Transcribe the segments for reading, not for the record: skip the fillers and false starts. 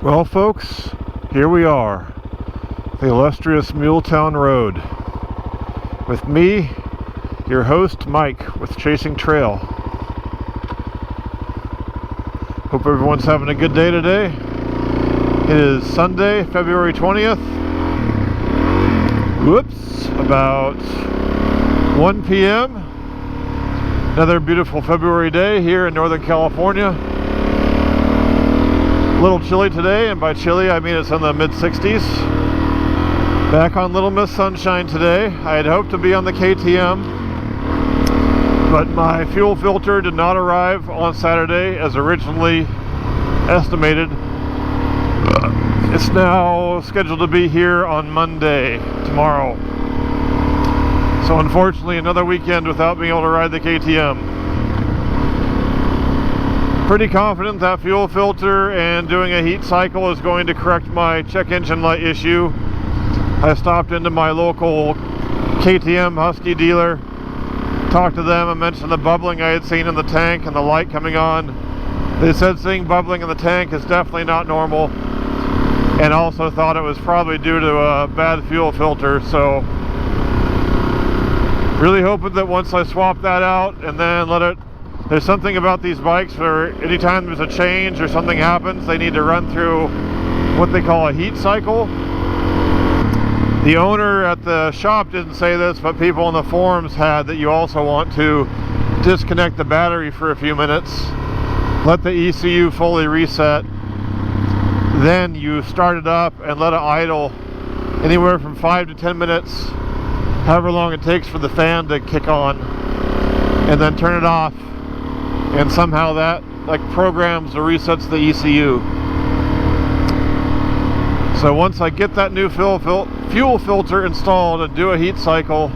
Well, folks, here we are, the illustrious Muletown Road, with me, your host Mike, with Chasing Trail. Hope everyone's having a good day today. It is Sunday, February 20th. Whoops, about 1 p.m. Another beautiful February day here in Northern California. A little chilly today, and by chilly I mean it's in the mid-60s. Back on Little Miss Sunshine today. I had hoped to be on the KTM, but my fuel filter did not arrive on Saturday as originally estimated. It's now scheduled to be here on Monday, tomorrow. So unfortunately, another weekend without being able to ride the KTM. Pretty confident that fuel filter and doing a heat cycle is going to correct my check engine light issue. I stopped into my local KTM Husky dealer, talked to them and mentioned the bubbling I had seen in the tank and the light coming on. They said seeing bubbling in the tank is definitely not normal, and also thought it was probably due to a bad fuel filter. So really hoping that once I swap that out and then let it, there's something about these bikes where anytime there's a change or something happens, they need to run through what they call a heat cycle. The owner at the shop didn't say this, but people in the forums had that you also want to disconnect the battery for a few minutes, let the ECU fully reset, then you start it up and let it idle anywhere from 5 to 10 minutes, however long it takes for the fan to kick on, and then turn it off. And somehow that programs or resets the ECU. So once I get that new fuel filter installed and do a heat cycle,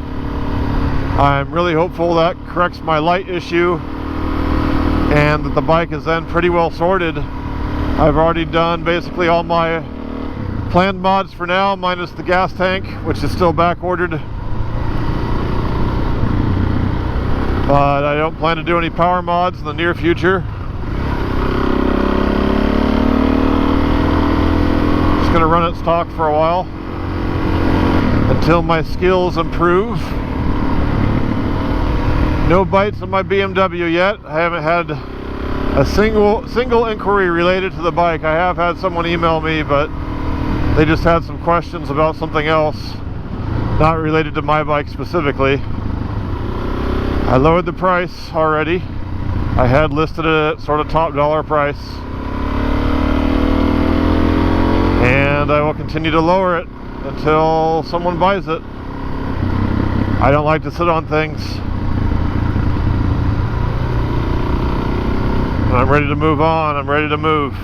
I'm really hopeful that corrects my light issue and that the bike is then pretty well sorted. I've already done basically all my planned mods for now, minus the gas tank, which is still back ordered. But I don't plan to do any power mods in the near future. Just going to run it stock for a while until my skills improve. No bites on my BMW yet. I haven't had a single inquiry related to the bike. I have had someone email me, but they just had some questions about something else, not related to my bike specifically. I lowered the price already. I had listed it at sort of top dollar price, and I will continue to lower it until someone buys it. I don't like to sit on things. When I'm ready to move on, I'm ready to move.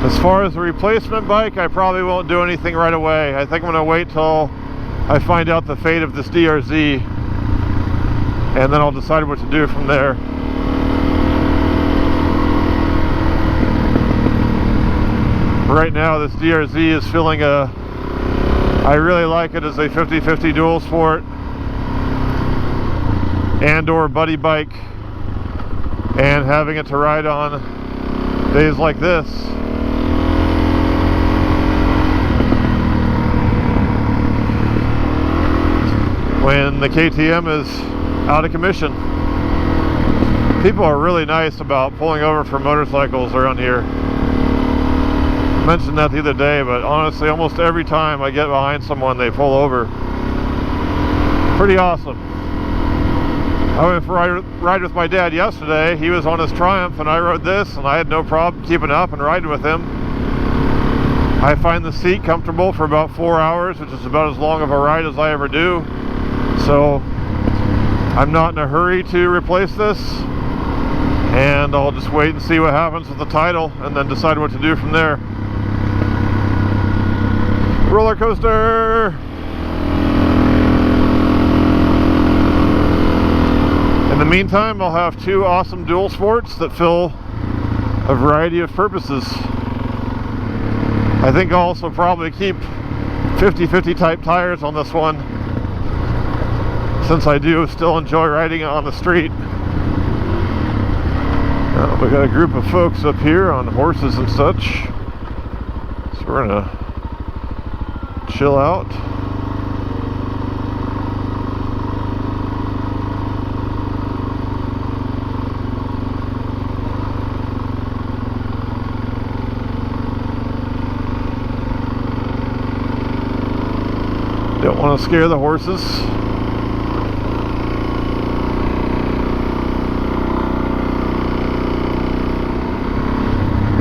As far as the replacement bike, I probably won't do anything right away. I think I'm going to wait till I find out the fate of this DRZ, and then I'll decide what to do from there. Right now this DRZ is feeling I really like it as a 50/50 dual sport and or buddy bike, and having it to ride on days like this. When the KTM is out of commission. People are really nice about pulling over for motorcycles around here. I mentioned that the other day, but honestly almost every time I get behind someone they pull over. Pretty awesome. I went for a ride with my dad yesterday. He was on his Triumph and I rode this, and I had no problem keeping up and riding with him. I find the seat comfortable for about 4 hours, which is about as long of a ride as I ever do. So I'm not in a hurry to replace this, and I'll just wait and see what happens with the title and then decide what to do from there. Roller coaster! In the meantime, I'll have two awesome dual sports that fill a variety of purposes. I think I'll also probably keep 50/50 type tires on this one, since I do still enjoy riding it on the street. We got a group of folks up here on horses and such, so we're gonna chill out. Don't want to scare the horses.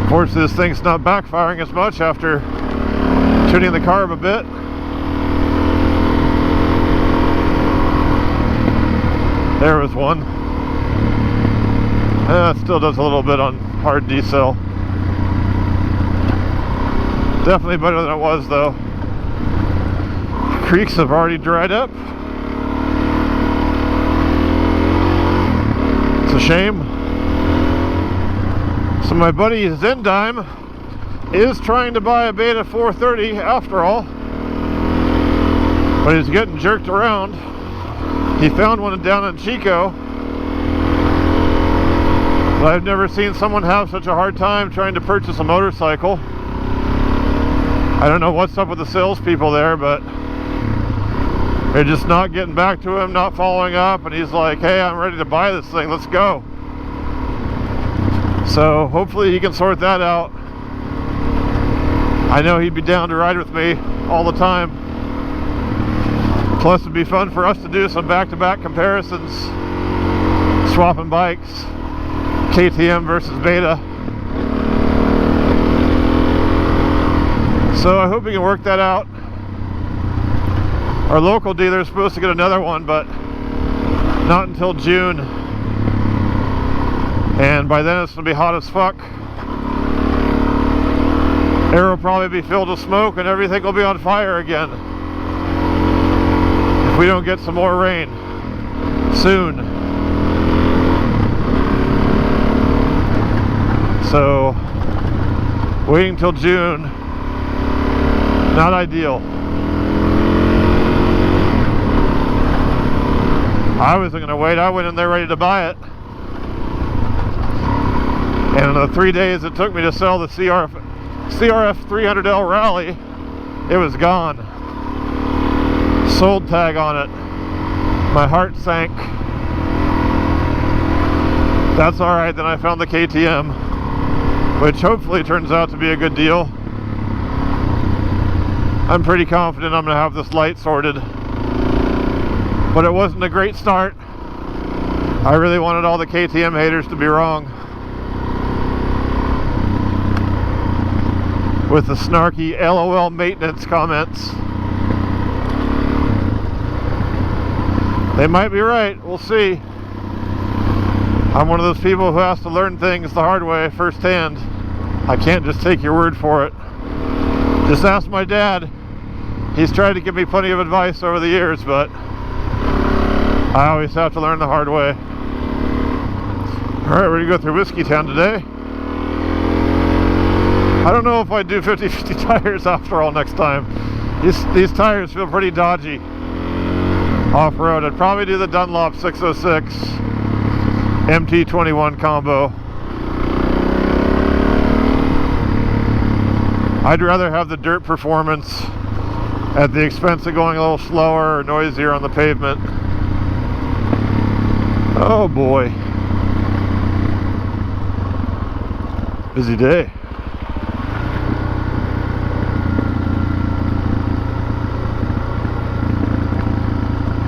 Fortunately, this thing's not backfiring as much after tuning the carb a bit. There was one. It still does a little bit on hard decel. Definitely better than it was though. Creeks have already dried up. It's a shame. So my buddy Zendime is trying to buy a Beta 430 after all, but he's getting jerked around. He found one down in Chico, but I've never seen someone have such a hard time trying to purchase a motorcycle. I don't know what's up with the salespeople there, but they're just not getting back to him, not following up, and he's like, hey, I'm ready to buy this thing, let's go. So hopefully he can sort that out. I know he'd be down to ride with me all the time. Plus it'd be fun for us to do some back-to-back comparisons, swapping bikes, KTM versus Beta. So I hope we can work that out. Our local dealer is supposed to get another one, but not until June. And by then it's going to be hot as fuck. Air will probably be filled with smoke and everything will be on fire again. If we don't get some more rain soon. So, waiting till June, not ideal. I wasn't going to wait, I went in there ready to buy it. And in the 3 days it took me to sell the CRF400S Rally, it was gone. Sold tag on it. My heart sank. That's alright, then I found the KTM, which hopefully turns out to be a good deal. I'm pretty confident I'm going to have this light sorted. But it wasn't a great start. I really wanted all the KTM haters to be wrong with the snarky LOL maintenance comments. They might be right, we'll see. I'm one of those people who has to learn things the hard way firsthand. I can't just take your word for it. Just ask my dad. He's tried to give me plenty of advice over the years, but I always have to learn the hard way. Alright, we're going to go through Whiskey Town today. I don't know if I'd do 50-50 tires after all next time. These tires feel pretty dodgy off-road. I'd probably do the Dunlop 606 MT21 combo. I'd rather have the dirt performance at the expense of going a little slower or noisier on the pavement. Oh boy. Busy day.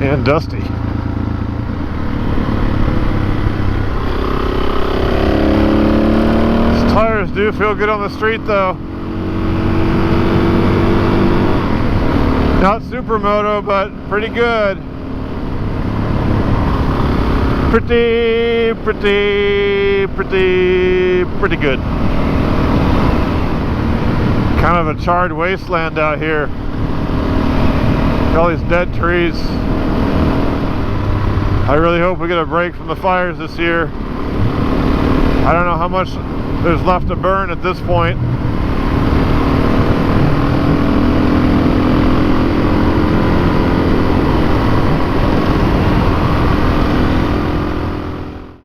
And dusty. These tires do feel good on the street though. Not supermoto, but pretty good. Pretty good. Kind of a charred wasteland out here. All these dead trees. I really hope we get a break from the fires this year. I don't know how much there's left to burn at this point.